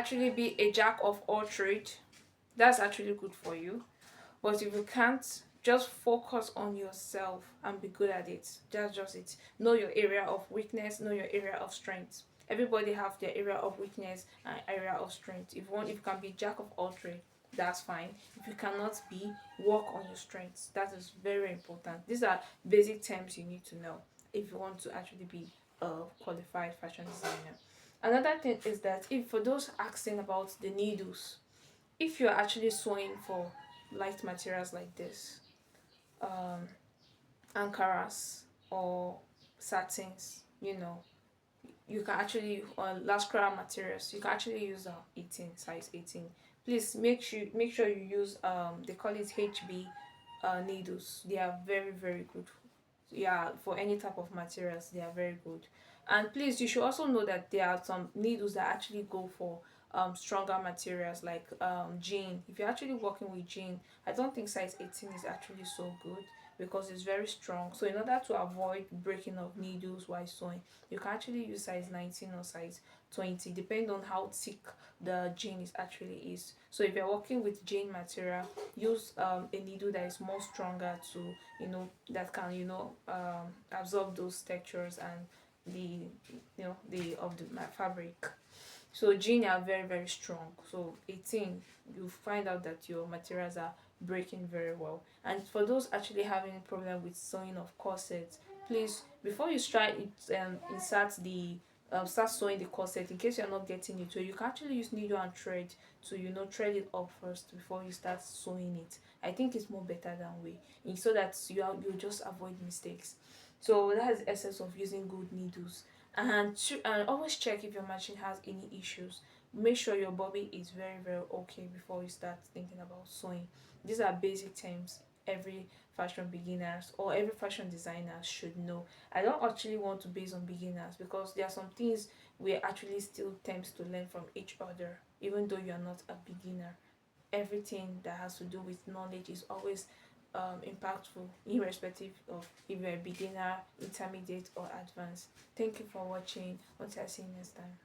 actually be a jack of all trades, that's actually good for you. But if you can't, just focus on yourself and be good at it. That's just it. Know your area of weakness, know your area of strength. Everybody have their area of weakness and area of strength. If you can be jack of all trade, that's fine. If you cannot be, work on your strengths. That is very important. These are basic terms you need to know if you want to actually be a qualified fashion designer. Another thing is that, if for those asking about the needles, if you're actually sewing for light materials like this, um, ankaras or satins, you can actually, lascara materials, you can actually use 18, size 18. Please make sure you use, they call it HB needles. They are very very good. Yeah, for any type of materials they are very good. And please, you should also know that there are some needles that actually go for stronger materials like jean. If you're actually working with jean, I don't think size 18 is actually so good because it's very strong. So in order to avoid breaking of needles while sewing, you can actually use size 19 or size 20, depending on how thick the jean is actually is. So if you're working with jean material, use a needle that is more stronger to, that can, absorb those textures and the the of the fabric. So jean are very very strong. So 18, you find out that your materials are breaking very well. And for those actually having a problem with sewing of corsets, please, before you try it, insert the start sewing the corset, in case you're not getting it, so you can actually use needle and thread to, thread it up first before you start sewing it. I think it's more better than way, so that you just avoid mistakes. So that is the essence of using good needles. And always check if your machine has any issues. Make sure your bobby is very very okay before you start thinking about sewing. These are basic terms every fashion beginners or every fashion designer should know. I don't actually want to base on beginners because there are some things we actually still terms to learn from each other, even though you're not a beginner. Everything that has to do with knowledge is always impactful, irrespective of if you're a beginner, intermediate, or advanced. Thank you for watching. Until I see you next time.